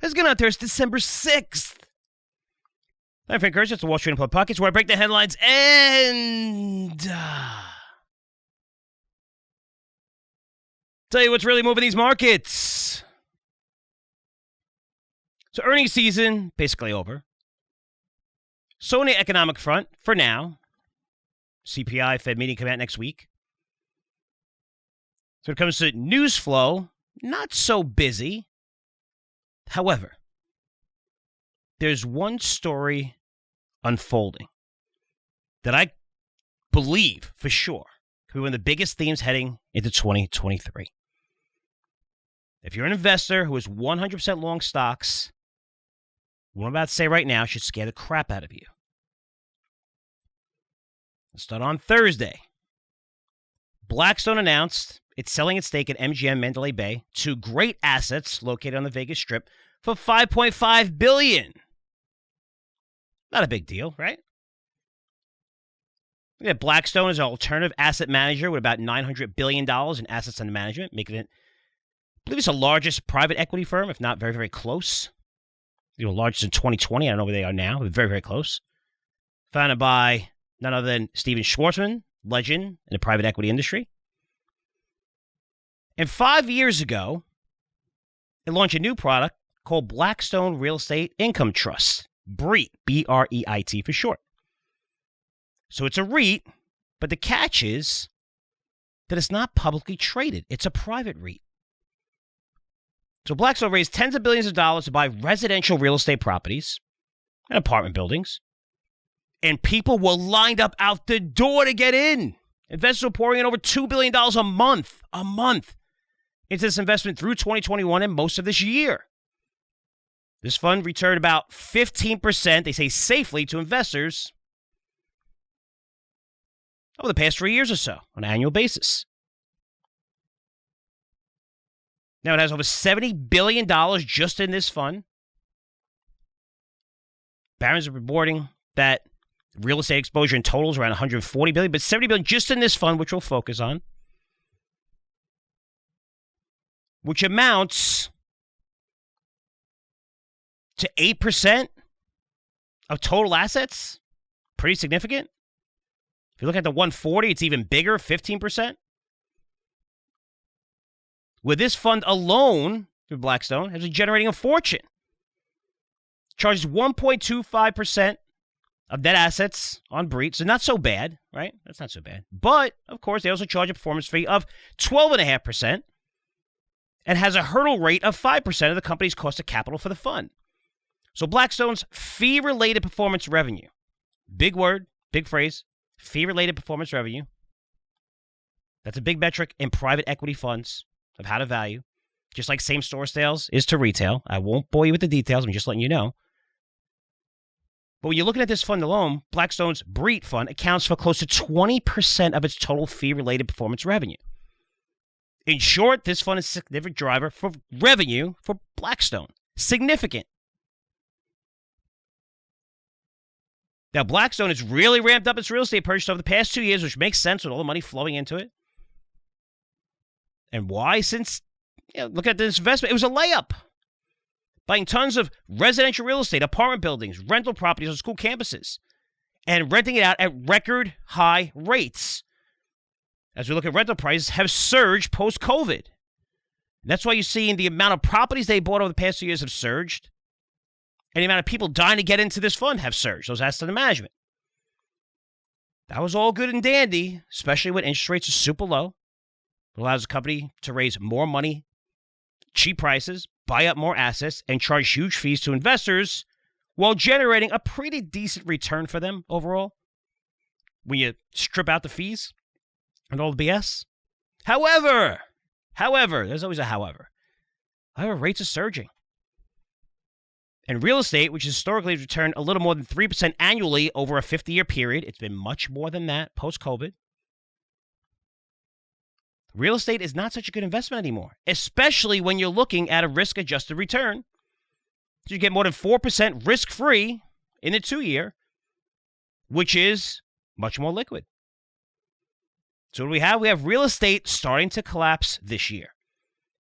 Let's get out there. It's December 6th. I'm Frank Curzio. It's the Wall Street Unplugged podcast where I break the headlines and tell you what's really moving these markets. So earnings season, basically over. So on the economic front, for now, CPI, Fed meeting come out next week. So when it comes to news flow, not so busy. However, there's one story unfolding that I believe for sure could be one of the biggest themes heading into 2023. If you're an investor who is 100% long stocks, what I'm about to say right now should scare the crap out of you. Let's start on Thursday. Blackstone announced it's selling its stake at MGM Mandalay Bay, two great assets located on the Vegas Strip, for $5.5 billion. Not a big deal, right? Look at Blackstone as an alternative asset manager with about $900 billion in assets under management, making it, I believe it's the largest private equity firm, if not very, very close. They were largest in 2020. I don't know where they are now, but very, very close. Founded by none other than Steven Schwarzman, legend in the private equity industry. And 5 years ago, it launched a new product called Blackstone Real Estate Income Trust, BREIT, B-R-E-I-T for short. So it's a REIT, but the catch is that it's not publicly traded. It's a private REIT. So Blackstone raised tens of billions of dollars to buy residential real estate properties and apartment buildings. And people were lined up out the door to get in. Investors were pouring in over $2 billion a month into this investment through 2021 and most of this year. This fund returned about 15%, they say safely, to investors over the past 3 years or so on an annual basis. Now it has over $70 billion just in this fund. Barron's are reporting that real estate exposure in total is around $140 billion, but $70 billion just in this fund, which we'll focus on, which amounts to 8% of total assets. Pretty significant. If you look at the 140, it's even bigger, 15%. With this fund alone, through Blackstone, has been generating a fortune. Charges 1.25% of net assets on BREIT, so not so bad, right? That's not so bad. But, of course, they also charge a performance fee of 12.5% and has a hurdle rate of 5% of the company's cost of capital for the fund. So Blackstone's fee-related performance revenue, big word, big phrase, fee-related performance revenue. That's a big metric in private equity funds of how to value, just like same-store sales is to retail. I won't bore you with the details. I'm just letting you know. But when you're looking at this fund alone, Blackstone's BREIT fund accounts for close to 20% of its total fee-related performance revenue. In short, this fund is a significant driver for revenue for Blackstone. Significant. Now, Blackstone has really ramped up its real estate purchase over the past 2 years, which makes sense with all the money flowing into it. And why? Since, look at this investment. It was a layup. Buying tons of residential real estate, apartment buildings, rental properties on school campuses, and renting it out at record high rates. As we look at rental prices, have surged post-COVID. And that's why you're seeing the amount of properties they bought over the past 2 years have surged. And the amount of people dying to get into this fund have surged, those assets under management. That was all good and dandy, especially when interest rates are super low. It allows a company to raise more money, cheap prices, buy up more assets, and charge huge fees to investors while generating a pretty decent return for them overall when you strip out the fees and all the BS. However, there's always a however. However, rates are surging. And real estate, which historically has returned a little more than 3% annually over a 50-year period, it's been much more than that post-COVID. Real estate is not such a good investment anymore, especially when you're looking at a risk-adjusted return. So you get more than 4% risk-free in the 2-year, which is much more liquid. So what do we have? We have real estate starting to collapse this year.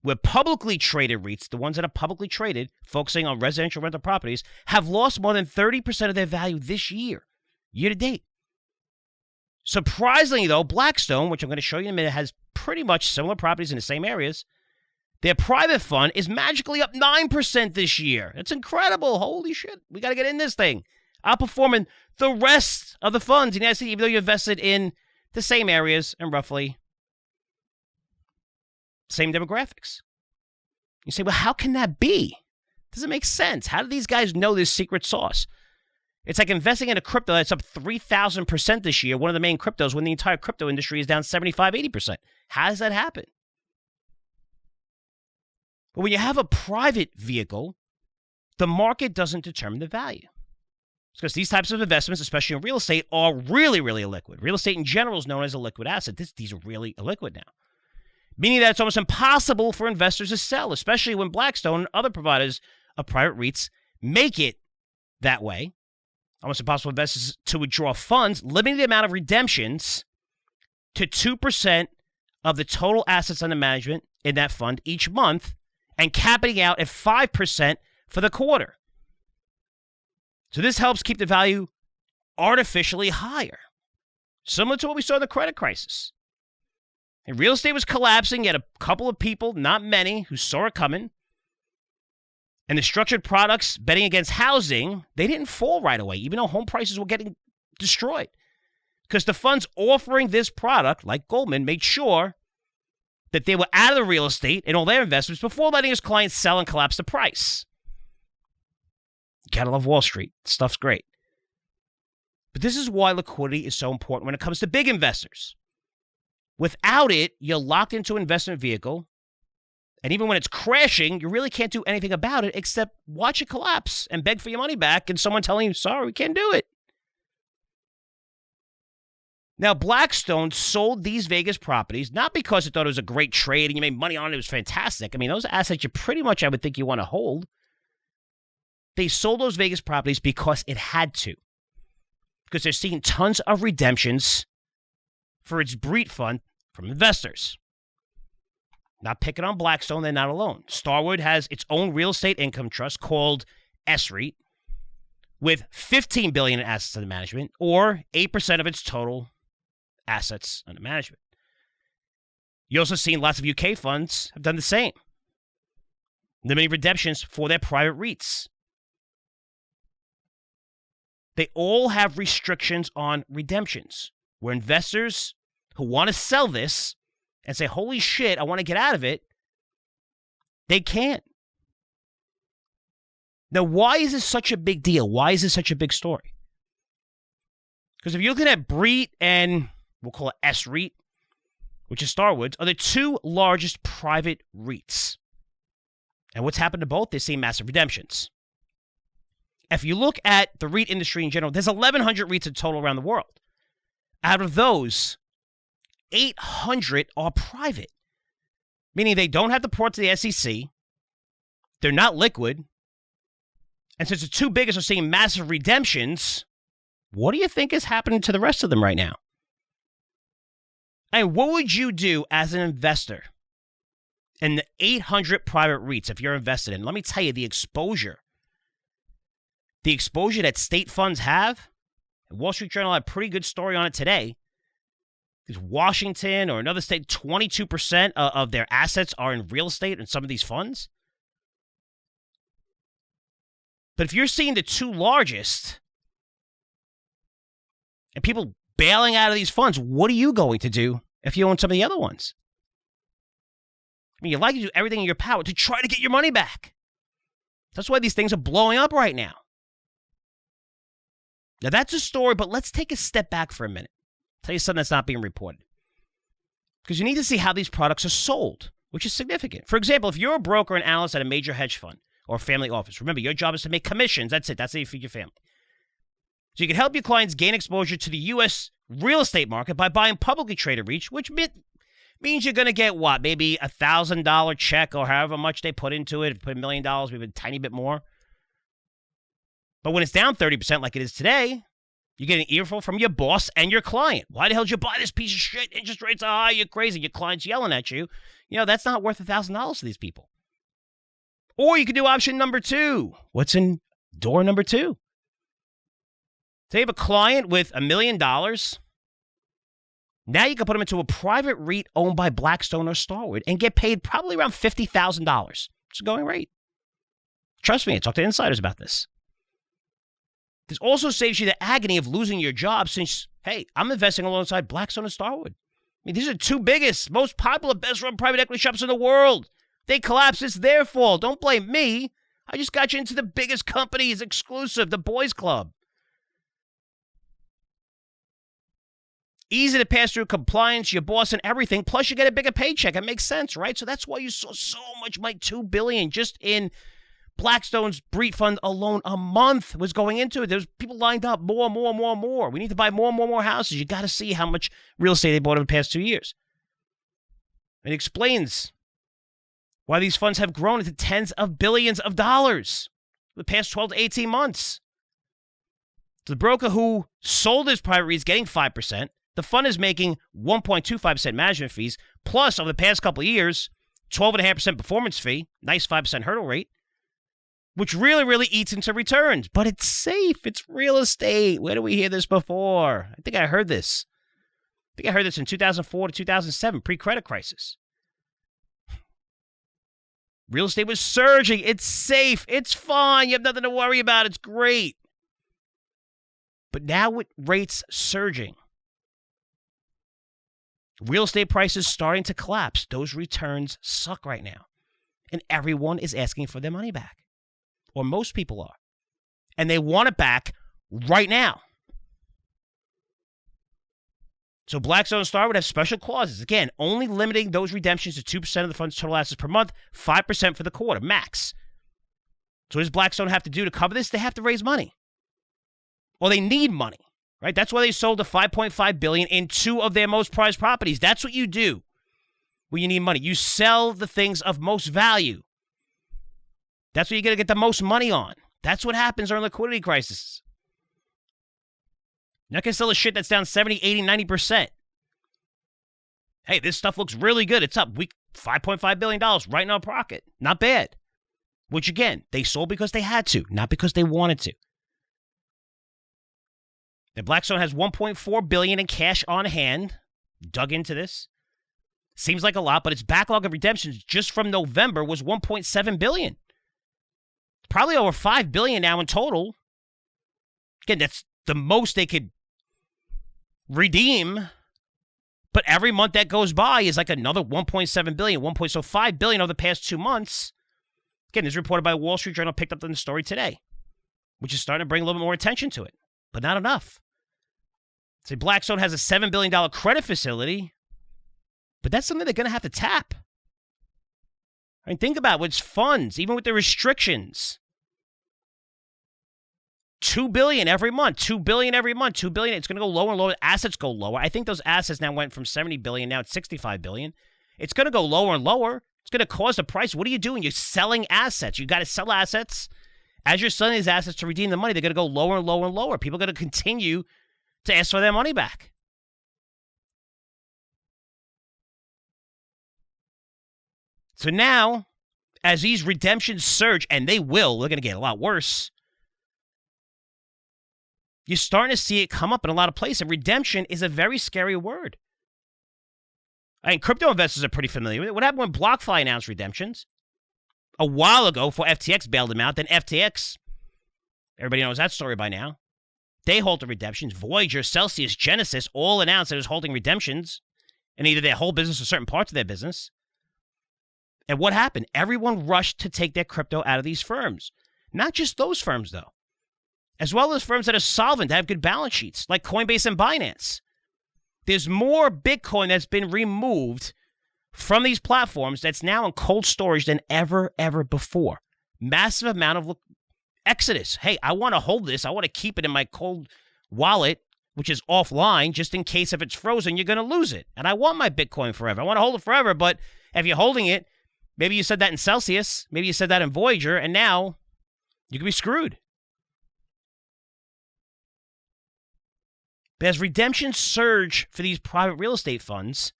where publicly traded REITs, the ones that are publicly traded, focusing on residential rental properties, have lost more than 30% of their value this year to date. Surprisingly, though, Blackstone, which I'm going to show you in a minute, has pretty much similar properties in the same areas. Their private fund is magically up 9% this year. That's incredible. Holy shit. We got to get in this thing. Outperforming the rest of the funds in the United States, even though you invested in the same areas and roughly same demographics. You say, well, how can that be? Doesn't make sense. How do these guys know this secret sauce? It's like investing in a crypto that's up 3,000% this year, one of the main cryptos, when the entire crypto industry is down 75, 80%. How does that happen? But when you have a private vehicle, the market doesn't determine the value. It's because these types of investments, especially in real estate, are really, really illiquid. Real estate in general is known as a liquid asset. These are really illiquid now, meaning that it's almost impossible for investors to sell, especially when Blackstone and other providers of private REITs make it that way. Almost impossible for investors to withdraw funds, limiting the amount of redemptions to 2% of the total assets under management in that fund each month, and capping out at 5% for the quarter. So this helps keep the value artificially higher, similar to what we saw in the credit crisis. And real estate was collapsing. You had a couple of people, not many, who saw it coming. And the structured products betting against housing, they didn't fall right away, even though home prices were getting destroyed. Because the funds offering this product, like Goldman, made sure that they were out of the real estate and all their investments before letting his clients sell and collapse the price. You gotta love Wall Street. Stuff's great. But this is why liquidity is so important when it comes to big investors. Without it, you're locked into an investment vehicle. And even when it's crashing, you really can't do anything about it except watch it collapse and beg for your money back and someone telling you, sorry, we can't do it. Now, Blackstone sold these Vegas properties not because it thought it was a great trade and you made money on it. It was fantastic. I mean, those assets you pretty much, I would think, you want to hold. They sold those Vegas properties because it had to. Because they're seeing tons of redemptions for its REIT fund from investors. Not picking on Blackstone, they're not alone. Starwood has its own real estate income trust called SREIT with $15 billion in assets under management, or 8% of its total assets under management. You also seen lots of UK funds have done the same, limiting redemptions for their private REITs. They all have restrictions on redemptions, where investors who want to sell this and say, holy shit, I want to get out of it, they can't. Now, why is this such a big deal? Why is this such a big story? Because if you're looking at BREIT and we'll call it SREIT, which is Starwood's, are the two largest private REITs. And what's happened to both? They're seeing massive redemptions. If you look at the REIT industry in general, there's 1,100 REITs in total around the world. Out of those, 800 are private, meaning they don't have to report to the SEC. They're not liquid. And since the two biggest are seeing massive redemptions, what do you think is happening to the rest of them right now? And what would you do as an investor in the 800 private REITs if you're invested in? Let me tell you, the exposure that state funds have, and Wall Street Journal had a pretty good story on it today, because Washington or another state, 22% of their assets are in real estate in some of these funds. But if you're seeing the two largest and people bailing out of these funds, what are you going to do if you own some of the other ones? I mean, you'd like to do everything in your power to try to get your money back. That's why these things are blowing up right now. Now, that's a story, but let's take a step back for a minute. I'll tell you something that's not being reported. Because you need to see how these products are sold, which is significant. For example, if you're a broker or an analyst at a major hedge fund or family office, remember, your job is to make commissions. That's it. That's how you feed your family. So you can help your clients gain exposure to the U.S. real estate market by buying publicly traded REITs, which means you're going to get what? Maybe a $1,000 check or however much they put into it. If you put $1 million, maybe a tiny bit more. But when it's down 30% like it is today, You get an earful from your boss and your client. Why the hell did you buy this piece of shit? Interest rates are high. You're crazy. Your client's yelling at you. You know, that's not worth $1,000 to these people. Or you could do option number 2. What's in door number 2? So you have a client with $1 million. Now you can put them into a private REIT owned by Blackstone or Starwood and get paid probably around $50,000. It's a going rate. Trust me, I talked to insiders about this. This also saves you the agony of losing your job since, hey, I'm investing alongside Blackstone and Starwood. I mean, these are the 2 biggest, most popular, best-run private equity shops in the world. They collapse. It's their fault. Don't blame me. I just got you into the biggest companies, exclusive, the boys club. Easy to pass through compliance, your boss and everything. Plus, you get a bigger paycheck. It makes sense, right? So that's why you saw so much money, $2 billion just in Blackstone's REIT fund alone a month was going into it. There's people lined up more. We need to buy more houses. You got to see how much real estate they bought over the past 2 years. It explains why these funds have grown into tens of billions of dollars the past 12 to 18 months. The broker who sold his private REITs getting 5%. The fund is making 1.25% management fees, plus over the past couple of years, 12.5% performance fee, nice 5% hurdle rate, which really eats into returns. But it's safe. It's real estate. Where did we hear this before? I think I heard this. In 2004 to 2007, pre-credit crisis. Real estate was surging. It's safe. It's fine. You have nothing to worry about. It's great. But now with rates surging, real estate prices starting to collapse, those returns suck right now. And everyone is asking for their money back. Or most people are. And they want it back right now. So Blackstone and Starwood have special clauses. Again, only limiting those redemptions to 2% of the fund's total assets per month, 5% for the quarter, max. So what does Blackstone have to do to cover this? They have to raise money. Or they need money, right? That's why they sold the $5.5 billion in 2 of their most prized properties. That's what you do when you need money. You sell the things of most value. That's what you're going to get the most money on. That's what happens during liquidity crisis. You're not going to sell a shit that's down 70, 80, 90%. Hey, this stuff looks really good. It's up. $5.5 billion right in our pocket. Not bad. Which, again, they sold because they had to, not because they wanted to. Now, Blackstone has $1.4 billion in cash on hand. Dug into this. Seems like a lot, but its backlog of redemptions just from November was $1.7 billion. Probably over $5 billion now in total. Again, that's the most they could redeem. But every month that goes by is like another $1.7 billion, so $5 billion over the past 2 months. Again, this is reported by Wall Street Journal, picked up in the story today, which is starting to bring a little bit more attention to it, but not enough. Say Blackstone has a $7 billion credit facility, but that's something they're going to have to tap. I mean, think about it, with its funds, even with the restrictions. $2 billion every month, $2 billion every month, $2 billion. It's going to go lower and lower. Assets go lower. I think those assets now went from $70 billion, now it's $65 billion. It's going to go lower and lower. It's going to cause the price. What are you doing? You're selling assets. You got to sell assets. As you're selling these assets to redeem the money, they're going to go lower and lower and lower. People are going to continue to ask for their money back. So now, as these redemptions surge, and they will, they're going to get a lot worse, you're starting to see it come up in a lot of places. And redemption is a very scary word. I mean, crypto investors are pretty familiar with it. What happened when BlockFi announced redemptions? A while ago, before FTX bailed them out, then FTX, everybody knows that story by now. They halted redemptions. Voyager, Celsius, Genesis all announced that it was holding redemptions in either their whole business or certain parts of their business. And what happened? Everyone rushed to take their crypto out of these firms. Not just those firms, though. As well as firms that are solvent, that have good balance sheets, like Coinbase and Binance. There's more Bitcoin that's been removed from these platforms that's now in cold storage than ever before. Massive amount of exodus. Hey, I want to hold this. I want to keep it in my cold wallet, which is offline, just in case if it's frozen, you're going to lose it. And I want my Bitcoin forever. I want to hold it forever, but if you're holding it, maybe you said that in Celsius, maybe you said that in Voyager, and now you could be screwed. But as redemptions surge for these private real estate funds,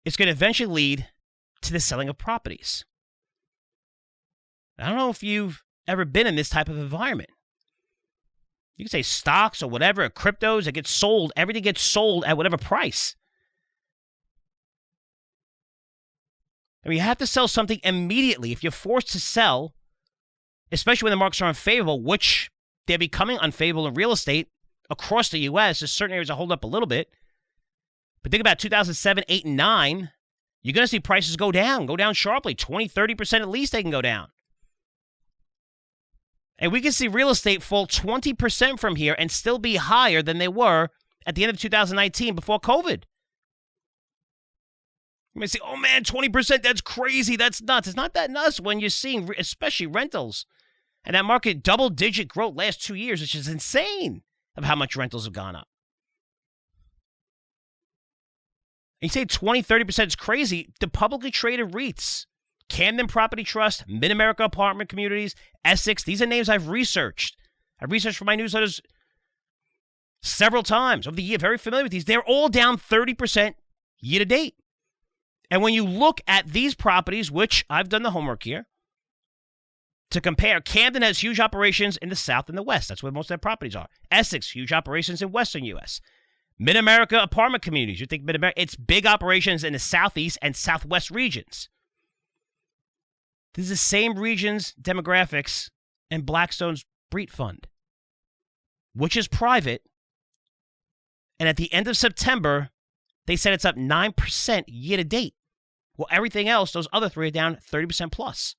it's going to eventually lead to the selling of properties. I don't know if you've ever been in this type of environment. You can say stocks or whatever, or cryptos, it gets sold. Everything gets sold at whatever price. I mean, you have to sell something immediately. If you're forced to sell, especially when the markets are unfavorable, which they're becoming unfavorable in real estate across the U.S., there's certain areas that hold up a little bit. But think about 2007, 8, and 9. You're going to see prices go down sharply. 20, 30% at least they can go down. And we can see real estate fall 20% from here and still be higher than they were at the end of 2019 before COVID. You may say, oh man, 20%, that's crazy, that's nuts. It's not that nuts when you're seeing, especially rentals. And that market double-digit growth last 2 years, which is insane of how much rentals have gone up. And you say 20, 30% is crazy. The publicly traded REITs, Camden Property Trust, Mid-America Apartment Communities, Essex, these are names I've researched. I've researched for my newsletters several times over the year, very familiar with these. They're all down 30% year to date. And when you look at these properties, which I've done the homework here, to compare, Camden has huge operations in the South and the West. That's where most of their properties are. Essex, huge operations in Western U.S. Mid-America Apartment Communities. You think Mid-America, it's big operations in the Southeast and Southwest regions. This is the same regions, demographics, and Blackstone's REIT fund, which is private. And at the end of September, they said it's up 9% year to date. Well, everything else, those other three are down 30% plus.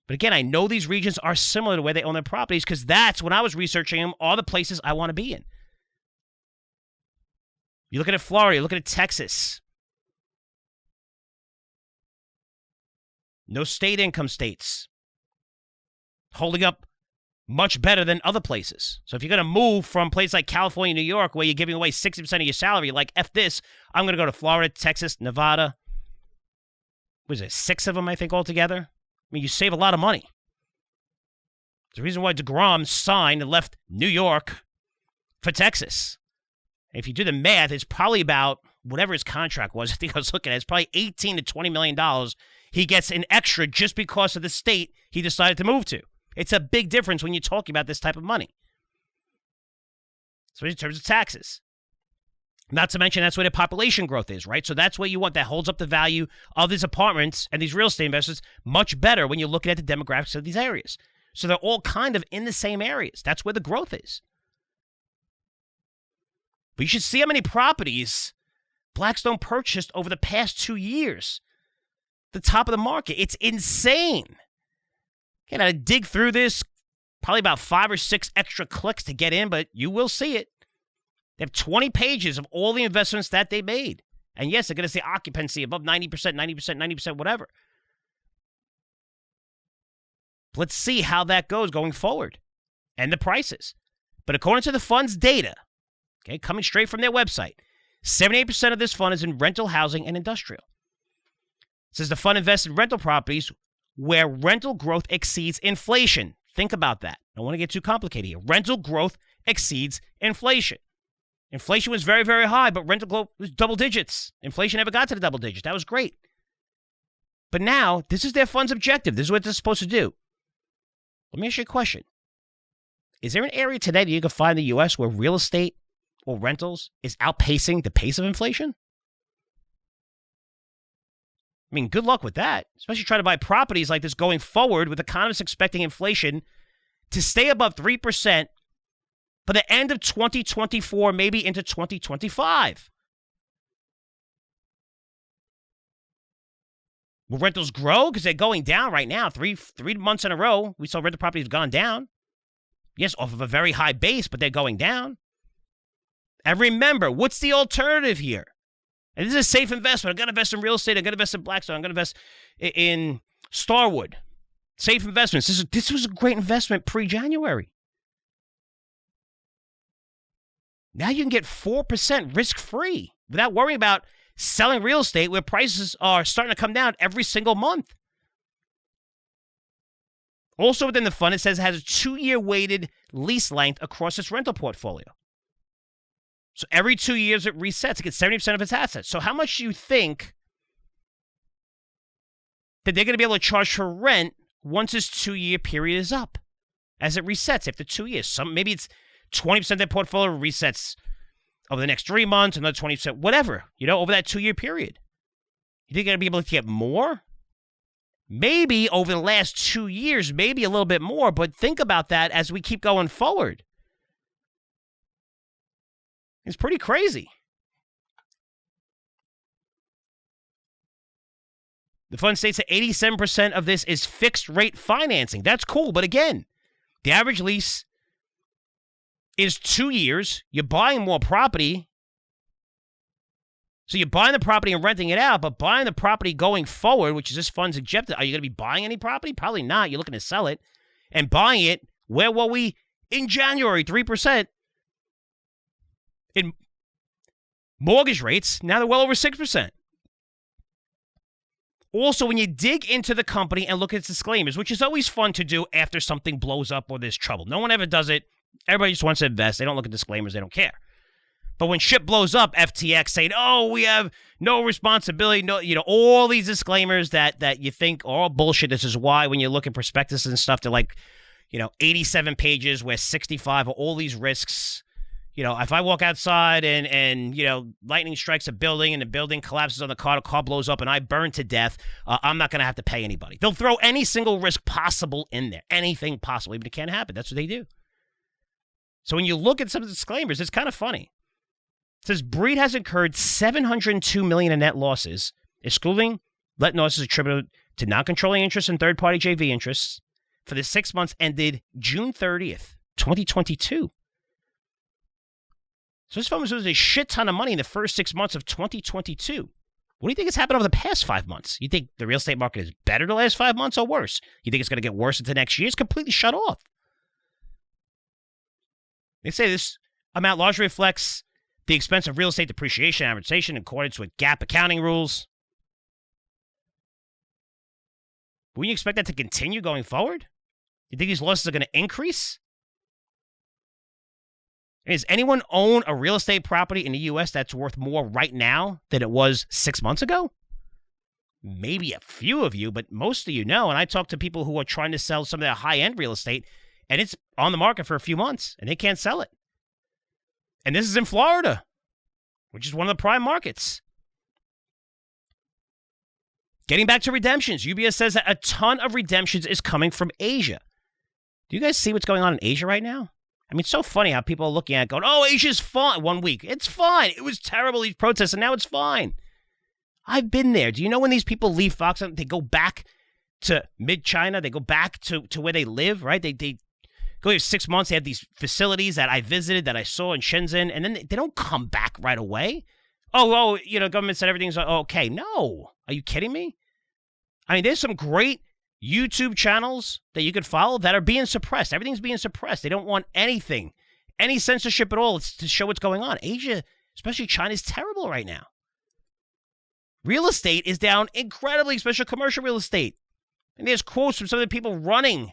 But again, I know these regions are similar to where they own their properties because that's, when I was researching them, all the places I want to be in. You look at Florida, you look at Texas. No state income states. Holding up much better than other places. So if you're going to move from places like California, New York, where you're giving away 60% of your salary, like F this, I'm going to go to Florida, Texas, Nevada. What is it, 6 of them, I think, altogether? I mean, you save a lot of money. There's a reason why DeGrom signed and left New York for Texas. And if you do the math, it's probably about whatever his contract was. I think I was looking at it. It's probably $18 to $20 million he gets an extra just because of the state he decided to move to. It's a big difference when you're talking about this type of money. So in terms of taxes. Not to mention that's where the population growth is, right? So that's what you want. That holds up the value of these apartments and these real estate investments much better when you're looking at the demographics of these areas. So they're all kind of in the same areas. That's where the growth is. But you should see how many properties Blackstone purchased over the past 2 years. The top of the market. It's insane. Again, I dig through this, probably about 5 or 6 extra clicks to get in, but you will see it. They have 20 pages of all the investments that they made. And yes, they're going to say occupancy above 90%, 90%, 90%, whatever. But let's see how that goes going forward and the prices. But according to the fund's data, okay, coming straight from their website, 78% of this fund is in rental housing and industrial. It says the fund invests in rental properties where rental growth exceeds inflation. Think about that. I don't want to get too complicated here. Rental growth exceeds inflation. Inflation was very, very high, but rental growth was double digits. Inflation never got to the double digits. That was great. But now, this is their fund's objective. This is what they're supposed to do. Let me ask you a question. Is there an area today that you can find in the U.S. where real estate or rentals is outpacing the pace of inflation? I mean, good luck with that, especially trying to buy properties like this going forward with economists expecting inflation to stay above 3% by the end of 2024, maybe into 2025. Will rentals grow? Because they're going down right now. Three months in a row, we saw rental properties have gone down. Yes, off of a very high base, but they're going down. And remember, what's the alternative here? And this is a safe investment. I'm going to invest in real estate. I'm going to invest in Blackstone. I'm going to invest in Starwood. Safe investments. This was a great investment pre-January. Now you can get 4% risk-free without worrying about selling real estate where prices are starting to come down every single month. Also within the fund, it says it has a 2-year weighted lease length across its rental portfolio. So every 2 years it resets. It gets 70% of its assets. So how much do you think that they're going to be able to charge for rent once this 2-year period is up? As it resets after 2 years. Maybe it's 20% of their portfolio resets over the next 3 months, another 20%, whatever, over that 2-year period. You think they're going to be able to get more? Maybe over the last 2 years, maybe a little bit more, but think about that as we keep going forward. It's pretty crazy. The fund states that 87% of this is fixed rate financing. That's cool, but again, the average lease is 2 years. You're buying more property. So you're buying the property and renting it out, but buying the property going forward, which is this fund's objective. Are you going to be buying any property? Probably not. You're looking to sell it. And buying it, where were we in January? 3%. In mortgage rates, now they're well over 6%. Also, when you dig into the company and look at its disclaimers, which is always fun to do after something blows up or there's trouble. No one ever does it. Everybody just wants to invest. They don't look at disclaimers. They don't care. But when shit blows up, FTX saying, "Oh, we have no responsibility," no, all these disclaimers that you think are all bullshit. This is why when you look at prospectuses and stuff, they're like, 87 pages where 65 are all these risks. If I walk outside and lightning strikes a building and the building collapses on the car blows up and I burn to death, I'm not going to have to pay anybody. They'll throw any single risk possible in there, anything possible, even it can't happen. That's what they do. So when you look at some of the disclaimers, it's kind of funny. It says Breed has incurred $702 million in net losses, excluding net losses attributed to non-controlling interests and third-party JV interests for the 6 months ended June 30th, 2022. So this fund was losing a shit ton of money in the first 6 months of 2022. What do you think has happened over the past 5 months? You think the real estate market is better the last 5 months or worse? You think it's going to get worse into next year? It's completely shut off. They say this amount largely reflects the expense of real estate depreciation and amortization in accordance with GAAP accounting rules. Will you expect that to continue going forward? You think these losses are going to increase? Does anyone own a real estate property in the U.S. that's worth more right now than it was 6 months ago? Maybe a few of you, but most of you know. And I talk to people who are trying to sell some of their high-end real estate, and it's on the market for a few months, and they can't sell it. And this is in Florida, which is one of the prime markets. Getting back to redemptions, UBS says that a ton of redemptions is coming from Asia. Do you guys see what's going on in Asia right now? I mean, it's so funny how people are looking at it going, "Oh, Asia's fine." 1 week. It's fine. It was terrible, these protests, and now it's fine. I've been there. Do you know when these people leave Foxconn, they go back to mid-China? They go back to where they live, right? They go here 6 months. They have these facilities that I visited, that I saw in Shenzhen, and then they don't come back right away. Oh, government said everything's okay. No. Are you kidding me? I mean, there's some great YouTube channels that you could follow that are being suppressed. Everything's being suppressed. They don't want anything, any censorship at all to show what's going on. Asia, especially China, is terrible right now. Real estate is down incredibly, especially commercial real estate. And there's quotes from some of the people running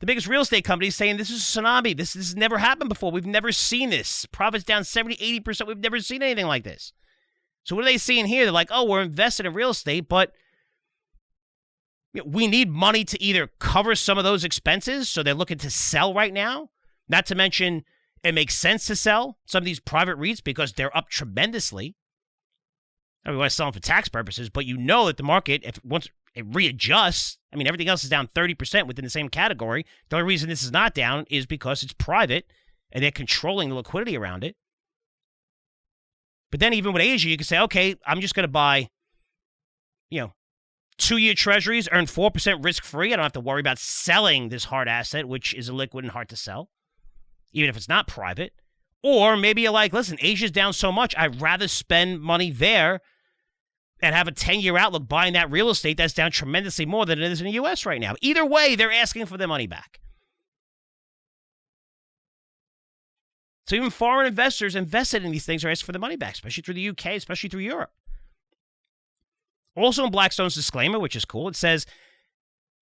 the biggest real estate companies saying this is a tsunami. This has never happened before. We've never seen this. Profits down 70, 80%. We've never seen anything like this. So what are they seeing here? They're like, "Oh, we're invested in real estate, but we need money to either cover some of those expenses." So they're looking to sell right now. Not to mention, it makes sense to sell some of these private REITs because they're up tremendously. I mean, we want to sell them for tax purposes, but you know that the market, once it readjusts, I mean, everything else is down 30% within the same category. The only reason this is not down is because it's private and they're controlling the liquidity around it. But then even with Asia, you can say, okay, I'm just going to buy, 2-year treasuries, earn 4% risk-free. I don't have to worry about selling this hard asset, which is illiquid and hard to sell, even if it's not private. Or maybe you're like, listen, Asia's down so much, I'd rather spend money there and have a 10-year outlook buying that real estate that's down tremendously more than it is in the U.S. right now. Either way, they're asking for their money back. So even foreign investors invested in these things are asking for their money back, especially through the UK, especially through Europe. Also in Blackstone's disclaimer, which is cool, it says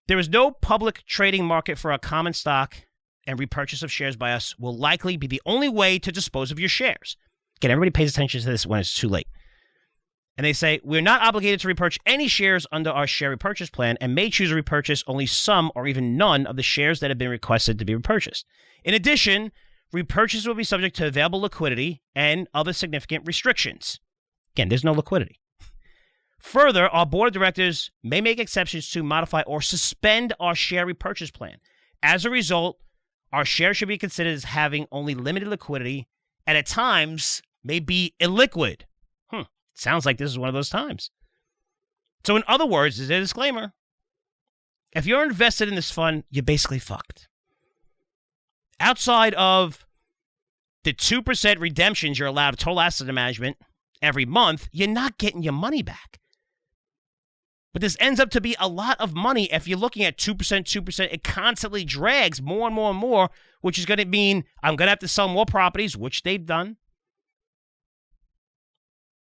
There is no public trading market for a common stock, and repurchase of shares by us will likely be the only way to dispose of your shares. Again, everybody pays attention to this when it's too late. And they say, we're not obligated to repurchase any shares under our share repurchase plan and may choose to repurchase only some or even none of the shares that have been requested to be repurchased. In addition, repurchase will be subject to available liquidity and other significant restrictions. Again, there's no liquidity. Further, our board of directors may make exceptions to modify or suspend our share repurchase plan. As a result, our shares should be considered as having only limited liquidity and at times may be illiquid. Sounds like this is one of those times. So in other words, there's a disclaimer. If you're invested in this fund, you're basically fucked. Outside of the 2% redemptions you're allowed total asset management every month, you're not getting your money back. But this ends up to be a lot of money if you're looking at 2%. It constantly drags more and more and more, which is going to mean I'm going to have to sell more properties, which they've done.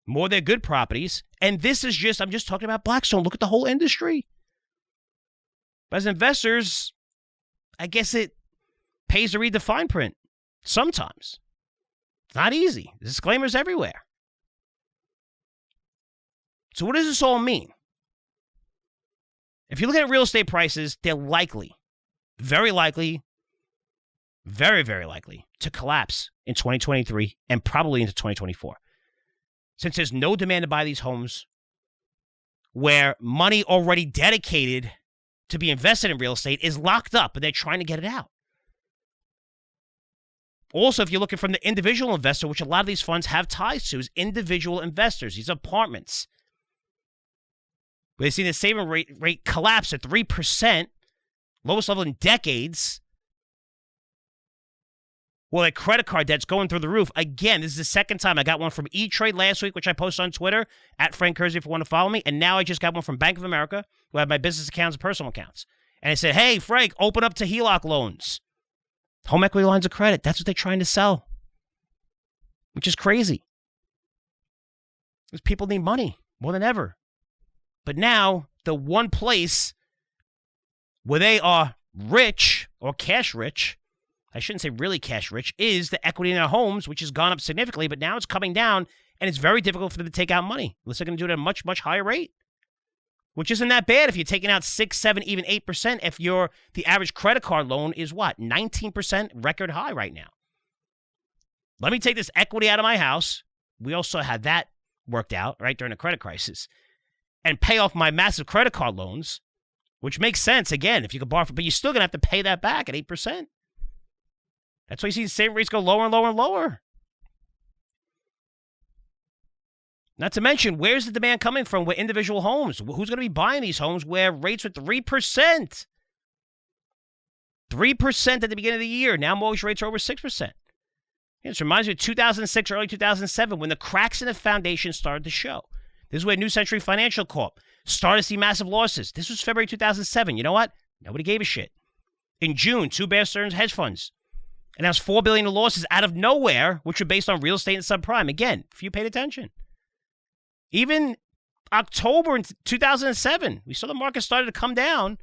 More of their good properties. And this is just, I'm just talking about Blackstone. Look at the whole industry. But as investors, I guess it pays to read the fine print. Sometimes. It's not easy. Disclaimers everywhere. So what does this all mean? If you look at real estate prices, they're likely, very likely, very, very likely to collapse in 2023 and probably into 2024. Since there's no demand to buy these homes, where money already dedicated to be invested in real estate is locked up and they're trying to get it out. Also, if you're looking from the individual investor, which a lot of these funds have ties to, is individual investors, these apartments. We've seen the saving rate collapse at 3%, lowest level in decades. Well, that credit card debt's going through the roof. Again, this is the second time. I got one from E-Trade last week, which I posted on Twitter, at Frank Curzio if you want to follow me. And now I just got one from Bank of America, who have my business accounts and personal accounts. And it said, hey, Frank, open up to HELOC loans. Home equity lines of credit. That's what they're trying to sell. Which is crazy. Because people need money more than ever. But now, the one place where they are rich, or cash rich, I shouldn't say really cash rich, is the equity in their homes, which has gone up significantly, but now it's coming down, and it's very difficult for them to take out money, unless they're going to do it at a much, much higher rate, which isn't that bad if you're taking out 6, 7, even 8%, if the average credit card loan is what, 19% record high right now. Let me take this equity out of my house. We also had that worked out, right, during the credit crisis, and pay off my massive credit card loans, which makes sense, again, if you could borrow, but you're still going to have to pay that back at 8%. That's why you see the saving rates go lower and lower and lower. Not to mention, where's the demand coming from with individual homes? Who's going to be buying these homes where rates are 3%? 3% at the beginning of the year. Now mortgage rates are over 6%. This reminds me of 2006, early 2007, when the cracks in the foundation started to show. This is where New Century Financial Corp started to see massive losses. This was February 2007. You know what? Nobody gave a shit. In June, 2 Bear Stearns hedge funds announced $4 billion in losses out of nowhere, which were based on real estate and subprime. Again, if you paid attention. Even October in 2007, we saw the market started to come down,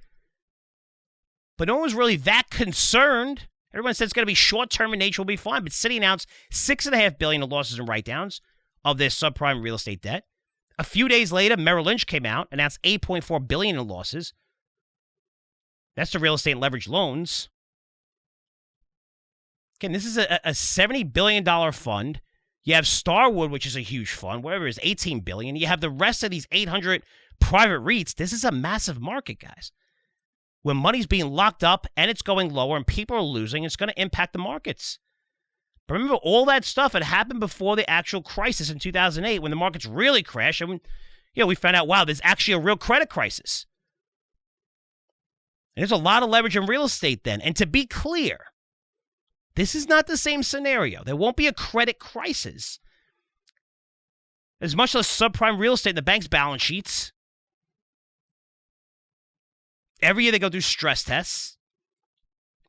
but no one was really that concerned. Everyone said it's going to be short-term in nature, will be fine. But Citi announced $6.5 billion in losses and write-downs of their subprime real estate debt. A few days later, Merrill Lynch came out, announced $8.4 billion in losses. That's the real estate and leveraged loans. Again, this is a $70 billion fund. You have Starwood, which is a huge fund, whatever it is, $18 billion. You have the rest of these 800 private REITs. This is a massive market, guys. When money's being locked up and it's going lower and people are losing, it's going to impact the markets. But remember, all that stuff had happened before the actual crisis in 2008 when the markets really crashed. And we found out, wow, there's actually a real credit crisis. And there's a lot of leverage in real estate then. And to be clear, this is not the same scenario. There won't be a credit crisis. There's much less subprime real estate in the bank's balance sheets. Every year they go through stress tests.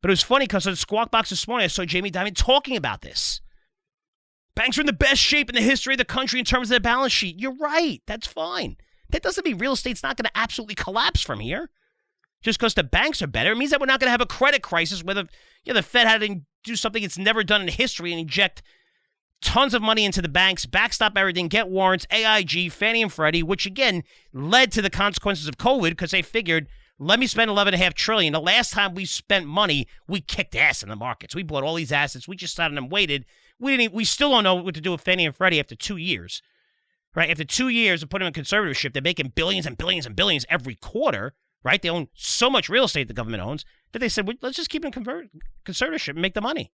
But it was funny because on Squawk Box this morning, I saw Jamie Dimon talking about this. Banks are in the best shape in the history of the country in terms of their balance sheet. You're right. That's fine. That doesn't mean real estate's not going to absolutely collapse from here. just because the banks are better. It means that we're not going to have a credit crisis where the Fed had to do something it's never done in history and inject tons of money into the banks, backstop everything, get warrants, AIG, Fannie and Freddie, which again led to the consequences of COVID because they figured, let me spend $11.5 trillion. The last time we spent money, we kicked ass in the markets. We bought all these assets. We just sat on them and waited. We still don't know what to do with Fannie and Freddie after 2 years. Right? After 2 years of putting them in conservatorship, they're making billions and billions and billions every quarter. Right? They own so much real estate the government owns that they said, well, let's just keep it in conservatorship and make the money.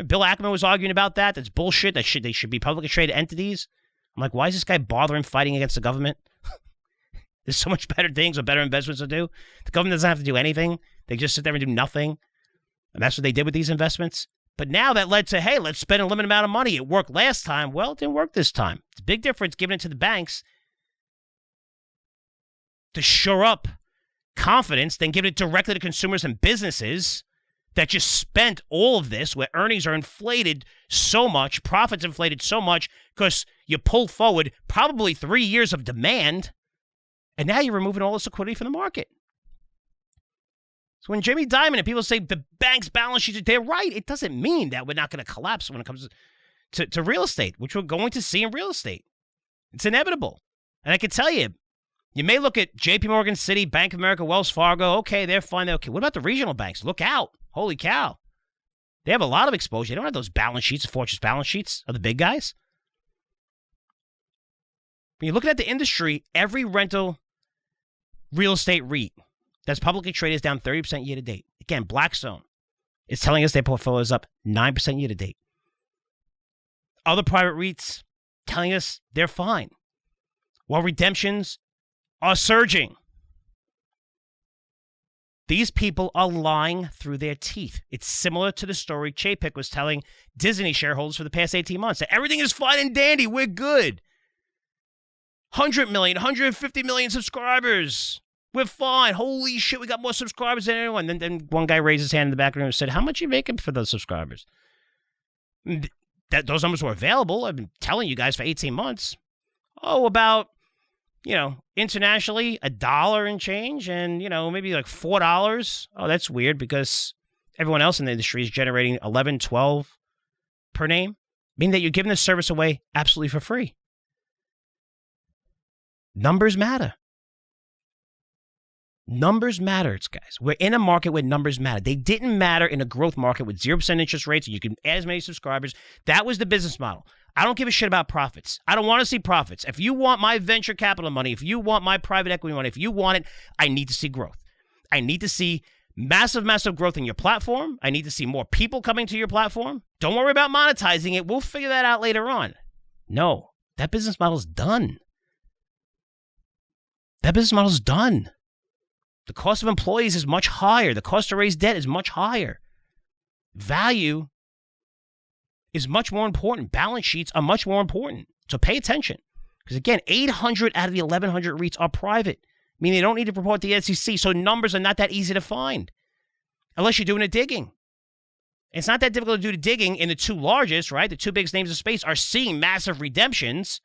Bill Ackman was arguing about that. That's bullshit. They should be publicly traded entities. I'm like, why is this guy bothering fighting against the government? There's so much better things or better investments to do. The government doesn't have to do anything. They just sit there and do nothing. And that's what they did with these investments. But now that led to, hey, let's spend a limited amount of money. It worked last time. Well, it didn't work this time. It's a big difference giving it to the banks to shore up confidence than giving it directly to consumers and businesses that just spent all of this, where earnings are inflated so much, profits inflated so much, because you pulled forward probably 3 years of demand, and now you're removing all this liquidity from the market. So when Jamie Dimon and people say the bank's balance sheets, they're right. It doesn't mean that we're not going to collapse when it comes to real estate, which we're going to see in real estate. It's inevitable. And I can tell you, you may look at JP Morgan, Citi, Bank of America, Wells Fargo. Okay, they're fine. They're okay. What about the regional banks? Look out. Holy cow. They have a lot of exposure. They don't have those balance sheets, fortress balance sheets of the big guys. When you're looking at the industry, every rental real estate REIT that's publicly traded is down 30% year to date. Again, Blackstone is telling us their portfolio is up 9% year to date. Other private REITs telling us they're fine, while redemptions are surging. These people are lying through their teeth. It's similar to the story Chapek was telling Disney shareholders for the past 18 months. That everything is fine and dandy. We're good. 100 million, 150 million subscribers. We're fine. Holy shit, we got more subscribers than anyone. Then one guy raised his hand in the back room and said, how much are you making for those subscribers? Those numbers were available. I've been telling you guys for 18 months. Oh, about, internationally, $1 and change, and, maybe like $4. Oh, that's weird because everyone else in the industry is generating 11, 12 per name, meaning that you're giving this service away absolutely for free. Numbers matter. Numbers matter, guys. We're in a market where numbers matter. They didn't matter in a growth market with 0% interest rates and you can add as many subscribers. That was the business model. I don't give a shit about profits. I don't want to see profits. If you want my venture capital money, if you want my private equity money, if you want it, I need to see growth. I need to see massive, massive growth in your platform. I need to see more people coming to your platform. Don't worry about monetizing it. We'll figure that out later on. No, that business model's done. That business model's done. The cost of employees is much higher. The cost to raise debt is much higher. Value is much more important. Balance sheets are much more important. So pay attention. Because again, 800 out of the 1,100 REITs are private, meaning they don't need to report to the SEC, so numbers are not that easy to find unless you're doing a digging. It's not that difficult to do the digging in the two largest, right? The two biggest names of space are seeing massive redemptions.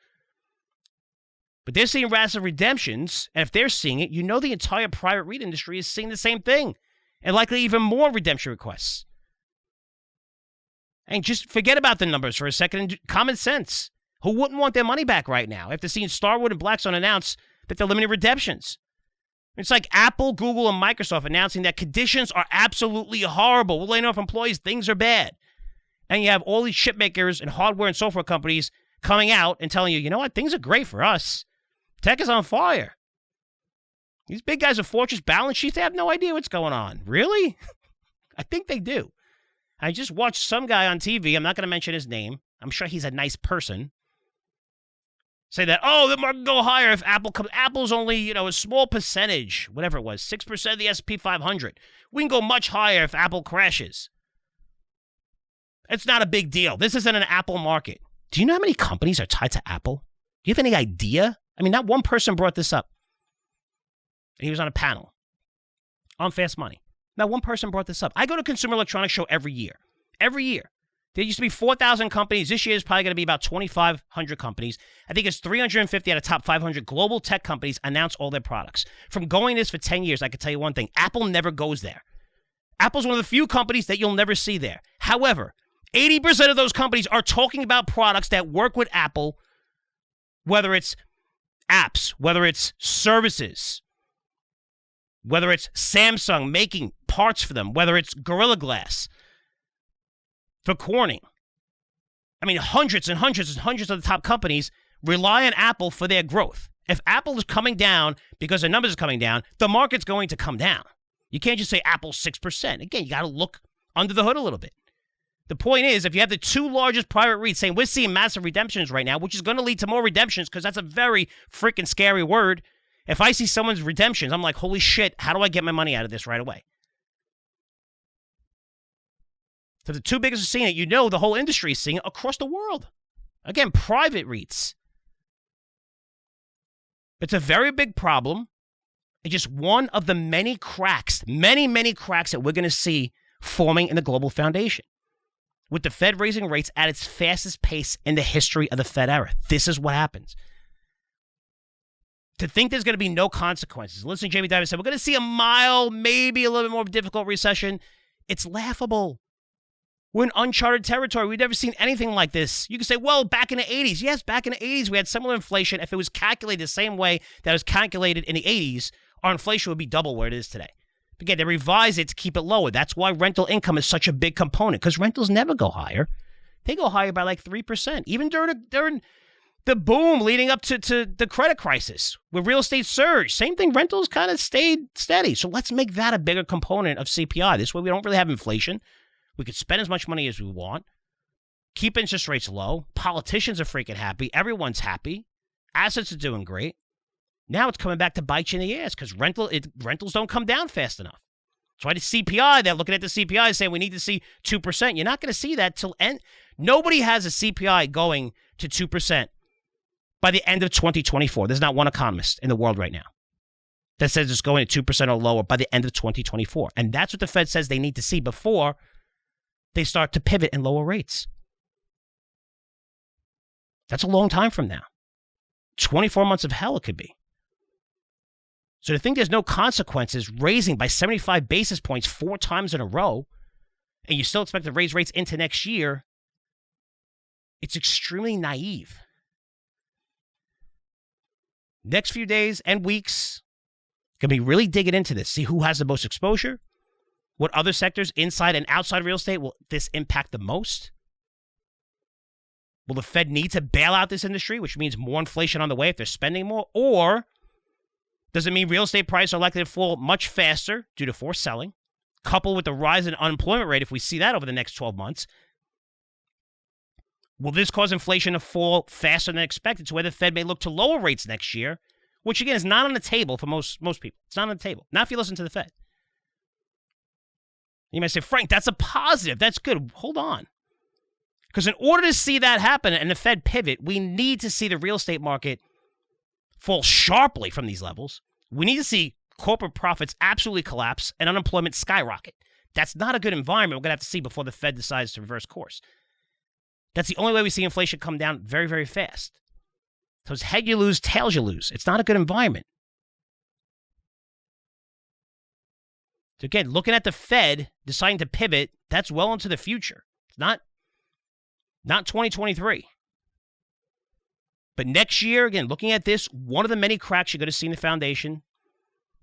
But they're seeing massive redemptions, and if they're seeing it, the entire private REIT industry is seeing the same thing, and likely even more redemption requests. And just forget about the numbers for a second. Common sense. Who wouldn't want their money back right now after seeing Starwood and Blackstone announce that they're limiting redemptions? It's like Apple, Google, and Microsoft announcing that conditions are absolutely horrible. We're laying off employees. Things are bad. And you have all these chip makers and hardware and software companies coming out and telling you, you know what? Things are great for us. Tech is on fire. These big guys with fortress balance sheets, they have no idea what's going on. Really? I think they do. I just watched some guy on TV, I'm not going to mention his name, I'm sure he's a nice person, say that, the market can go higher if Apple comes. Apple's only, a small percentage, whatever it was, 6% of the S&P 500. We can go much higher if Apple crashes. It's not a big deal. This isn't an Apple market. Do you know how many companies are tied to Apple? Do you have any idea? I mean, not one person brought this up. And he was on a panel on Fast Money. Not one person brought this up. I go to Consumer Electronics Show every year. Every year. There used to be 4,000 companies. This year is probably going to be about 2,500 companies. I think it's 350 out of top 500 global tech companies announce all their products. From going this for 10 years, I can tell you one thing. Apple never goes there. Apple's one of the few companies that you'll never see there. However, 80% of those companies are talking about products that work with Apple, whether it's apps, whether it's services, whether it's Samsung making parts for them, whether it's Gorilla Glass for Corning. I mean, hundreds and hundreds and hundreds of the top companies rely on Apple for their growth. If Apple is coming down because their numbers are coming down, the market's going to come down. You can't just say Apple's 6%. Again, you got to look under the hood a little bit. The point is, if you have the two largest private REITs saying we're seeing massive redemptions right now, which is going to lead to more redemptions because that's a very freaking scary word. If I see someone's redemptions, I'm like, holy shit, how do I get my money out of this right away? So the two biggest are seeing it. You know the whole industry is seeing it across the world. Again, private REITs. It's a very big problem. It's just one of the many cracks, many cracks that we're going to see forming in the global foundation. With the Fed raising rates at its fastest pace in the history of the Fed era. This is what happens. To think there's going to be no consequences. Listen, Jamie Dimon said, we're going to see a mild, maybe a little bit more difficult recession. It's laughable. We're in uncharted territory. We've never seen anything like this. You can say, well, back in the 80s. Yes, back in the 80s, we had similar inflation. If it was calculated the same way that it was calculated in the 80s, our inflation would be double where it is today. Again, they revise it to keep it lower. That's why rental income is such a big component, because rentals never go higher. They go higher by like 3%. Even during the boom leading up to the credit crisis, where real estate surged, same thing, rentals kind of stayed steady. So let's make that a bigger component of CPI. This way we don't really have inflation. We could spend as much money as we want, keep interest rates low. Politicians are freaking happy. Everyone's happy. Assets are doing great. Now it's coming back to bite you in the ass because rentals don't come down fast enough. That's why the CPI, they're looking at the CPI saying we need to see 2%. You're not going to see that till end. Nobody has a CPI going to 2% by the end of 2024. There's not one economist in the world right now that says it's going to 2% or lower by the end of 2024. And that's what the Fed says they need to see before they start to pivot and lower rates. That's a long time from now. 24 months of hell it could be. So to think there's no consequences raising by 75 basis points 4 times in a row, and you still expect to raise rates into next year, it's extremely naive. Next few days and weeks, going to be really digging into this. See who has the most exposure. What other sectors inside and outside real estate will this impact the most? Will the Fed need to bail out this industry, which means more inflation on the way if they're spending more? Or does it mean real estate prices are likely to fall much faster due to forced selling, coupled with the rise in unemployment rate if we see that over the next 12 months? Will this cause inflation to fall faster than expected to where the Fed may look to lower rates next year, which, again, is not on the table for most people. It's not on the table. Not if you listen to the Fed. You might say, Frank, that's a positive. That's good. Hold on. Because in order to see that happen and the Fed pivot, we need to see the real estate market fall sharply from these levels. We need to see corporate profits absolutely collapse and unemployment skyrocket. That's not a good environment we're going to have to see before the Fed decides to reverse course. That's the only way we see inflation come down very, very fast. So it's head you lose, tails you lose. It's not a good environment. So again, looking at the Fed deciding to pivot, that's well into the future. It's not 2023. But next year, again, looking at this, one of the many cracks you're going to see in the foundation,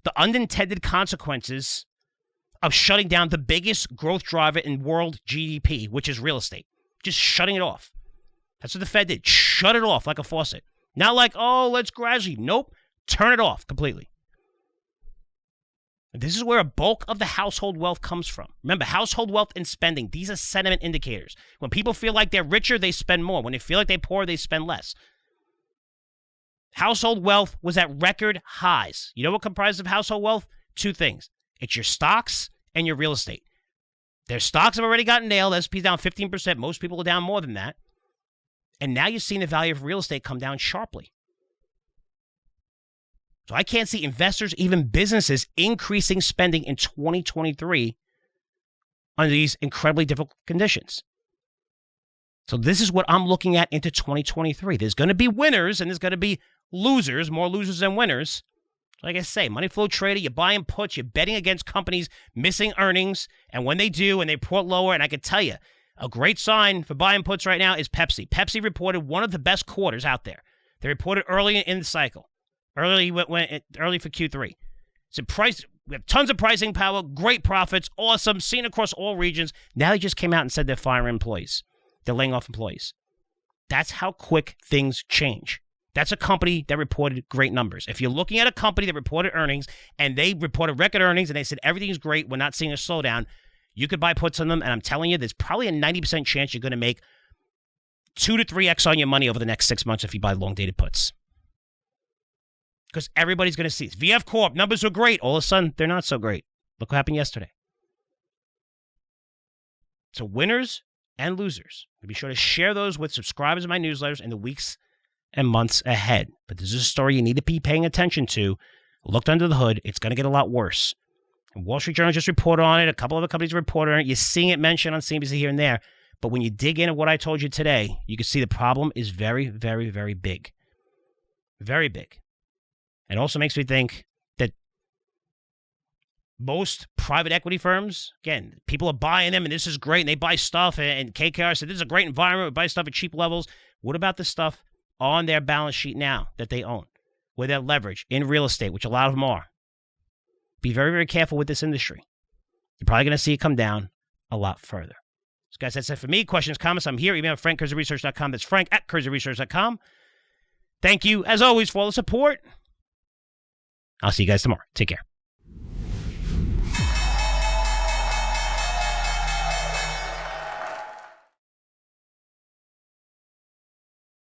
the unintended consequences of shutting down the biggest growth driver in world GDP, which is real estate. Just shutting it off. That's what the Fed did. Shut it off like a faucet. Not like, oh, let's gradually. Nope. Turn it off completely. This is where a bulk of the household wealth comes from. Remember, household wealth and spending, these are sentiment indicators. When people feel like they're richer, they spend more. When they feel like they're poor, they spend less. Household wealth was at record highs. You know what comprises of household wealth? 2 things. It's your stocks and your real estate. Their stocks have already gotten nailed. S&P's down 15%. Most people are down more than that. And now you're seeing the value of real estate come down sharply. So I can't see investors, even businesses, increasing spending in 2023 under these incredibly difficult conditions. So this is what I'm looking at into 2023. There's going to be winners and there's going to be losers, more losers than winners. Like I say, money flow trader, you're buying puts, you're betting against companies missing earnings, and when they do and they report lower, and I can tell you, a great sign for buying puts right now is Pepsi. Pepsi reported one of the best quarters out there. They reported early in the cycle, early for Q3. So we have tons of pricing power, great profits, awesome, seen across all regions. Now they just came out and said they're firing employees. They're laying off employees. That's how quick things change. That's a company that reported great numbers. If you're looking at a company that reported earnings and they reported record earnings and they said everything's great, we're not seeing a slowdown, you could buy puts on them. And I'm telling you, there's probably a 90% chance you're going to make 2 to 3x on your money over the next 6 months if you buy long-dated puts. Because everybody's going to see it. VF Corp, numbers are great. All of a sudden, they're not so great. Look what happened yesterday. So winners and losers. I'll be sure to share those with subscribers of my newsletters in the weeks and months ahead. But this is a story you need to be paying attention to. Looked under the hood. It's going to get a lot worse. And Wall Street Journal just reported on it. A couple other companies reported on it. You're seeing it mentioned on CNBC here and there. But when you dig into what I told you today, you can see the problem is very, very, very big. Very big. It also makes me think that most private equity firms, again, people are buying them and this is great and they buy stuff and KKR said this is a great environment, we buy stuff at cheap levels. What about the stuff on their balance sheet now that they own, with their leverage in real estate, which a lot of them are? Be very, very careful with this industry. You're probably going to see it come down a lot further. So guys, that's it for me. Questions, comments, I'm here. Email frank@curzioresearch.com. That's frank@curzioresearch.com. Thank you, as always, for all the support. I'll see you guys tomorrow. Take care.